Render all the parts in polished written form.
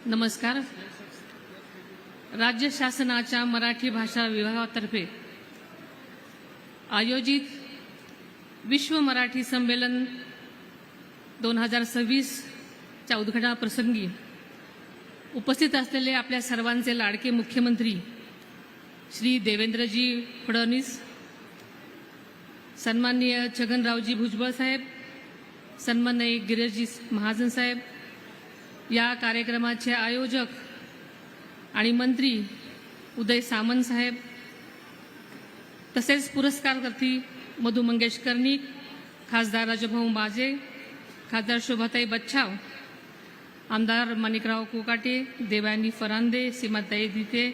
नमस्कार. राज्य शासनाच्या मराठी भाषा विभागातर्फे आयोजित विश्व मराठी संमेलन 2026 च्या उद्घाटनाप्रसंगी उपस्थित असलेले आपल्या सर्वांचे लाडके मुख्यमंत्री श्री देवेंद्रजी फडणवीस, सन्माननीय छगनरावजी भुजबळ साहेब, सन्माननीय गिरीशजी महाजन साहेब, या कार्यक्रमाचे आयोजक आणि मंत्री उदय सामंत साहेब, तसेच पुरस्कारकर्ती मधु मंगेश कर्णिक, खासदार राजभाऊ बाजे, खासदार शोभाताई बच्छाव, आमदार माणिकराव कोकाटे, देवयानी फरांदे, सीमाताई दिते,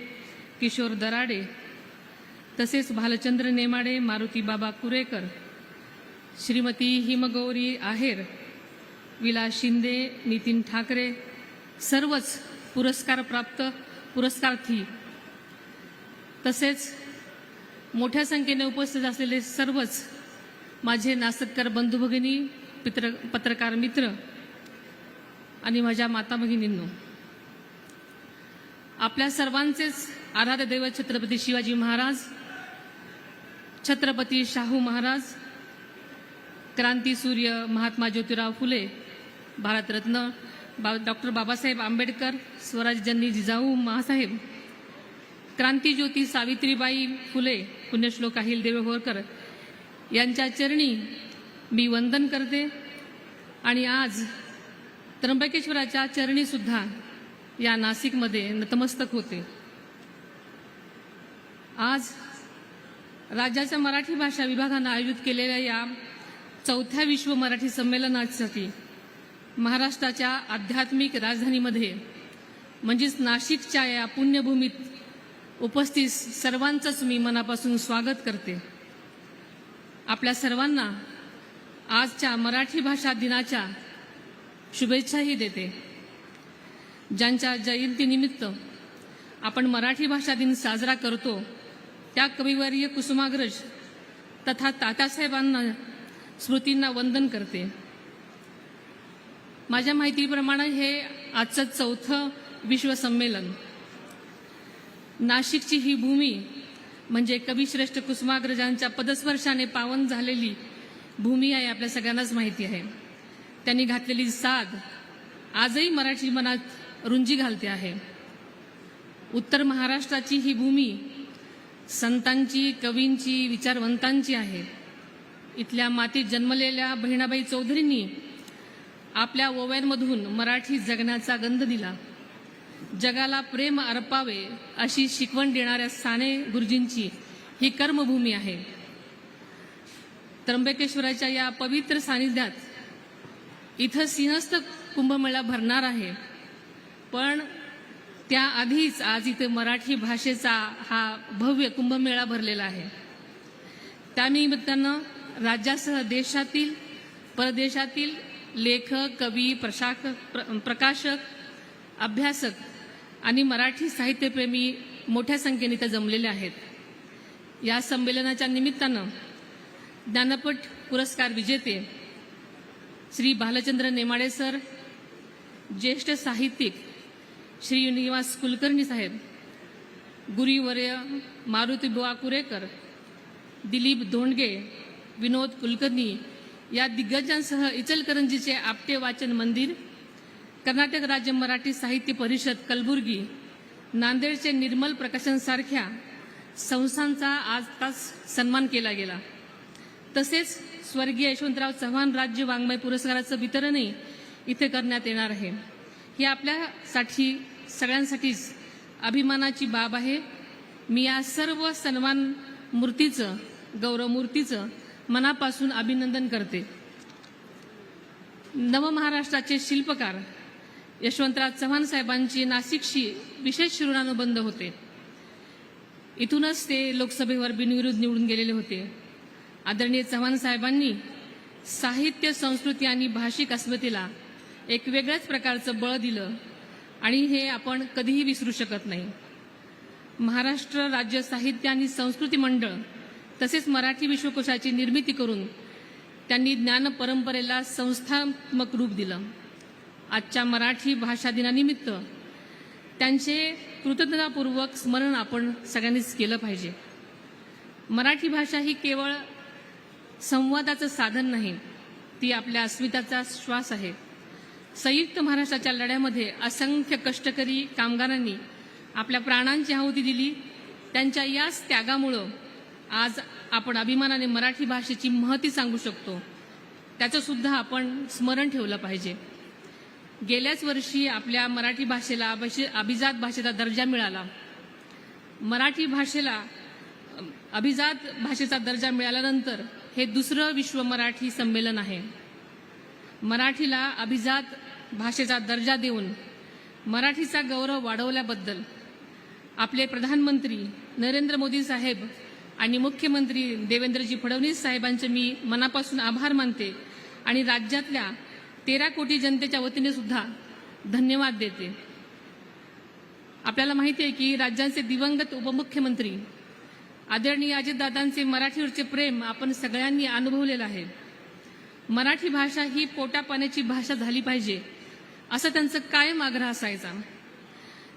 किशोर दराडे, तसेच भालचंद्र नेमाडे, मारुती बाबा कुरेकर, श्रीमती हिमगौरी आहेर, विलास शिंदे, नितीन ठाकरे, सर्वच पुरस्कारप्राप्त पुरस्कार्थी, तसेच मोठ्या संख्येने उपस्थित असलेले सर्वच माझे नासककर बंधू भगिनी, पत्रकार मित्र आणि माझ्या माता भगिनींनो, आपल्या सर्वांचेच आराध्य दैवत छत्रपती शिवाजी महाराज, छत्रपती शाहू महाराज, क्रांतीसूर्य महात्मा ज्योतिराव फुले, भारतरत्न डॉक्टर बाबासाहेब आंबेडकर, स्वराज्यजननी जिजाऊ माँसाहेब, क्रांतीज्योती सावित्रीबाई फुले, पुण्यश्लोक अहिल्यादेवी होळकर यांच्या चरणी मी वंदन करते आणि आज त्र्यंबकेश्वराच्या चरणी सुद्धा या नाशिकमध्ये नतमस्तक होते. आज राज्याच्या मराठी भाषा विभागानं आयोजित केलेल्या या 4थ्या विश्व मराठी संमेलनासाठी महाराष्ट्राच्या आध्यात्मिक राजधानीमध्ये म्हणजेच नाशिकच्या या पुण्यभूमीत उपस्थित सर्वांचंच मी मनापासून स्वागत करते. आपल्या सर्वांना आजच्या मराठी भाषा दिनाच्या शुभेच्छाही देते. ज्यांच्या जयंतीनिमित्त आपण मराठी भाषा दिन साजरा करतो त्या कविवर्य कुसुमाग्रज तथा तात्यासाहेबांना स्मृतींना वंदन करते. माझ्या माहितीप्रमाणे हे आजचं 4थं विश्व संमेलन. नाशिकची ही भूमी म्हणजे कविश्रेष्ठ कुसुमाग्रजांच्या पदस्पर्शाने पावन झालेली भूमी आहे, आपल्या सगळ्यांनाच माहिती आहे. त्यांनी घातलेली साद आजही मराठी मनात रुंजी घालते आहे. उत्तर महाराष्ट्राची ही भूमी संतांची, कवींची, विचारवंतांची आहे. इथल्या मातीत जन्मलेल्या बहिणाबाई चौधरींनी आपल्या ओव्यांमधून मराठी जगण्याचा गंध दिला. जगाला प्रेम अर्पावे अशी शिकवण देणाऱ्या साने गुरुजींची ही कर्मभूमी आहे. त्र्यंबकेश्वराच्या या पवित्र सानिध्यात इथं सिंहस्थ कुंभमेळा भरणार आहे, पण त्याआधीच आज इथे मराठी भाषेचा हा भव्य कुंभमेळा भरलेला आहे. त्यानिमित्तानं राज्यासह देशातील, परदेशातील लेखक, कवी, प्रकाशक, अभ्यासक आणि मराठी साहित्यप्रेमी मोठ्या संख्येने इथं जमलेले आहेत. या संमेलनाच्या निमित्तानं ज्ञानपीठ पुरस्कार विजेते श्री भालचंद्र नेमाडे सर, ज्येष्ठ साहित्यिक श्री युनिवास कुलकर्णी साहेब, गुरुवर्य मारुती बुवा कुरेकर, दिलीप धोंडगे, विनोद कुलकर्णी या दिग्गजांसह इचलकरंजीचे आपटे वाचन मंदिर, कर्नाटक राज्य मराठी साहित्य परिषद कलबुर्गी, नांदेडचे निर्मल प्रकाशन सारख्या संस्थांचा आज तास सन्मान केला गेला. तसेच स्वर्गीय यशवंतराव चव्हाण राज्य वाङ्मय पुरस्काराचं वितरणही इथे करण्यात येणार आहे. ही आपल्यासाठी सगळ्यांसाठीच अभिमानाची बाब आहे. मी या सर्व सन्मान मूर्तीचं, गौरवमूर्तीचं मनापासून अभिनंदन करते. नवमहाराष्ट्राचे शिल्पकार यशवंतराव चव्हाण साहेबांची नाशिकशी विशेष ऋणानुबंध होते. इथूनच ते लोकसभेवर बिनविरोध निवडून गेलेले होते. आदरणीय चव्हाण साहेबांनी साहित्य, संस्कृती आणि भाषिक अस्मितेला एक वेगळ्याच प्रकारचं बळ दिलं आणि हे आपण कधीही विसरू शकत नाही. महाराष्ट्र राज्य साहित्य आणि संस्कृती मंडळ तसेच मराठी विश्वकोशाची निर्मिती करून त्यांनी ज्ञान परंपरेला संस्थात्मक रूप दिलं. आजच्या मराठी भाषा दिनानिमित्त त्यांचे कृतज्ञतापूर्वक स्मरण आपण सगळ्यांनीच केलं पाहिजे. मराठी भाषा ही केवळ संवादाचं साधन नाही, ती आपल्या अस्मिताचा श्वास आहे. संयुक्त महाराष्ट्राच्या लढ्यामध्ये असंख्य कष्टकरी कामगारांनी आपल्या प्राणांची आहुती दिली. त्यांच्या याच त्यागामुळं आज आपण अभिमानाने मराठी भाषेची महती सांगू शकतो. त्याचं सुद्धा आपण स्मरण ठेवलं पाहिजे. गेल्याच वर्षी आपल्या मराठी भाषेला अभिजात भाषेचा दर्जा मिळाला. मराठी भाषेला अभिजात भाषेचा दर्जा मिळाल्यानंतर हे दुसरं विश्व मराठी संमेलन आहे. मराठीला अभिजात भाषेचा दर्जा देऊन मराठीचा गौरव वाढवल्याबद्दल आपले प्रधानमंत्री नरेंद्र मोदी साहेब आणि मुख्यमंत्री देवेंद्रजी फडणवीस साहेबांचे मी मनापासून आभार मानते आणि राज्यातल्या 13 कोटी जनतेच्या वतीने सुद्धा धन्यवाद देते. आपल्याला माहिती आहे की राज्याचे दिवंगत उपमुख्यमंत्री आदरणीय अजितदादांचे मराठीवरचे प्रेम आपण सगळ्यांनी अनुभवलेलं आहे. मराठी भाषा ही पोटापाण्याची भाषा झाली पाहिजे असं त्यांचं कायम आग्रह असायचा.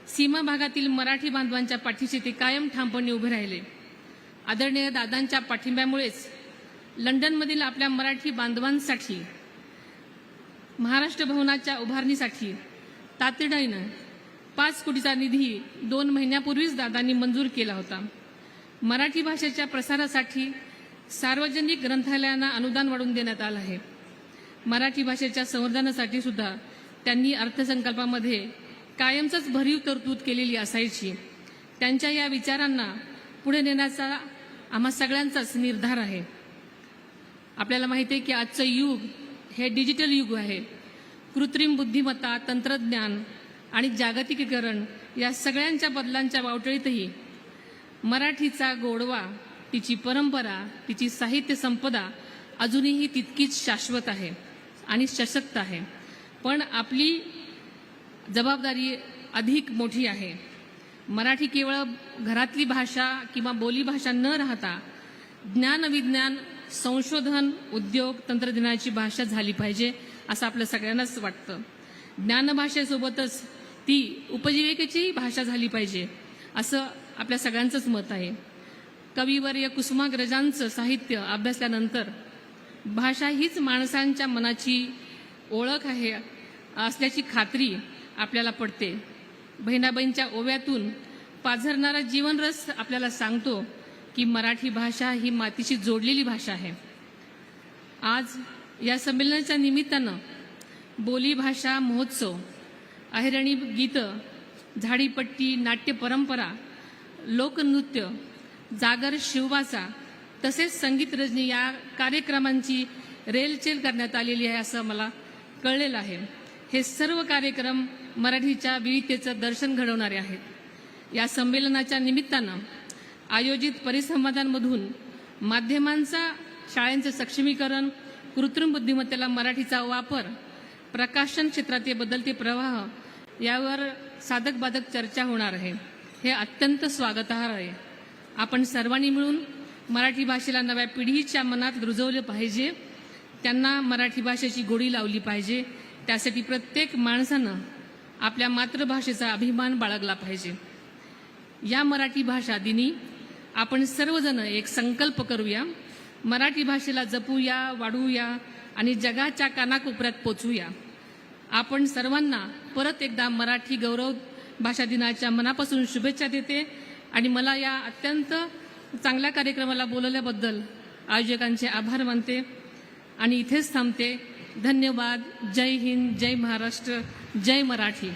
सीमा भागातील मराठी बांधवांच्या पाठीशी ते कायम ठामपणे उभे राहिले. आदरणीय दादांच्या पाठिंब्यामुळेच लंडनमधील आपल्या मराठी बांधवांसाठी महाराष्ट्र भवनाच्या उभारणीसाठी तातडीनं 5 कोटीचा निधी 2 महिन्यापूर्वीच दादांनी मंजूर केला होता. मराठी भाषेच्या प्रसारासाठी सार्वजनिक ग्रंथालयांना अनुदान वाढवून देण्यात आलं आहे. मराठी भाषेच्या संवर्धनासाठी सुद्धा त्यांनी अर्थसंकल्पामध्ये कायमच भरीव तरतूद केलेली असायची. त्यांच्या या विचारांना पुढे नेण्याचा आम्हा सगळ्यांचाच निर्धार आहे. आपल्याला माहिती आहे की आजचं युग हे डिजिटल युग आहे. कृत्रिम बुद्धिमत्ता, तंत्रज्ञान आणि जागतिकीकरण या सगळ्यांच्या बदलांच्या वावटळीतही मराठीचा गोडवा, तिची परंपरा, तिची साहित्य संपदा अजूनही तितकीच शाश्वत आहे आणि सशक्त आहे. पण आपली जबाबदारी अधिक मोठी आहे. मराठी केवळ घरातली भाषा किंवा बोलीभाषा न राहता ज्ञान, विज्ञान, संशोधन, उद्योग, तंत्रज्ञानाची भाषा झाली पाहिजे असं आपल्या सगळ्यांनाच वाटतं. ज्ञानभाषेसोबतच ती उपजीविकेची भाषा झाली पाहिजे असं आपल्या सगळ्यांचंच मत आहे. कविवर्य कुसुमाग्रजांचं साहित्य अभ्यासल्यानंतर भाषा हीच माणसांच्या मनाची ओळख आहे असल्याची खात्री आपल्याला पडते. बहिणाबाईंच्या ओव्यातून पाझरणारा जीवनरस आपल्याला सांगतो की मराठी भाषा ही मातीशी जोडलेली भाषा आहे. आज या संमेलनाच्या निमित्तानं बोलीभाषा महोत्सव, अहिराणी गीतं, झाडीपट्टी, नाट्य परंपरा, लोकनृत्य, जागर शिववाचा तसेच संगीत रजनी या कार्यक्रमांची रेलचेल करण्यात आलेली आहे असं मला कळलेलं आहे. हे सर्व कार्यक्रम मराठीच्या विविधतेचं दर्शन घडवणारे आहेत. या संमेलनाच्या निमित्तानं आयोजित परिसंवादांमधून माध्यमांचा, शाळांचं सक्षमीकरण, कृत्रिम बुद्धिमत्तेला मराठीचा वापर, प्रकाशन क्षेत्रातील बदलते प्रवाह यावर साधक बाधक चर्चा होणार आहे. हे अत्यंत स्वागतार्ह आहे. आपण सर्वांनी मिळून मराठी भाषेला नव्या पिढीच्या मनात रुजवलं पाहिजे. त्यांना मराठी भाषेची गोडी लावली पाहिजे. त्यासाठी प्रत्येक माणसानं आपल्या मातृभाषेचा अभिमान बाळगला पाहिजे. या मराठी भाषा दिनी आपण सर्वजण एक संकल्प करूया. मराठी भाषेला जपूया, वाढवूया आणि जगाच्या कानाकोपऱ्यात पोचवूया. आपण सर्वांना परत एकदा मराठी गौरव भाषा दिनाच्या मनापासून शुभेच्छा देते आणि मला या अत्यंत चांगल्या कार्यक्रमाला बोलवल्याबद्दल आयोजकांचे आभार मानते आणि इथेच थांबते. धन्यवाद. जय हिंद, जय महाराष्ट्र, जय मराठी.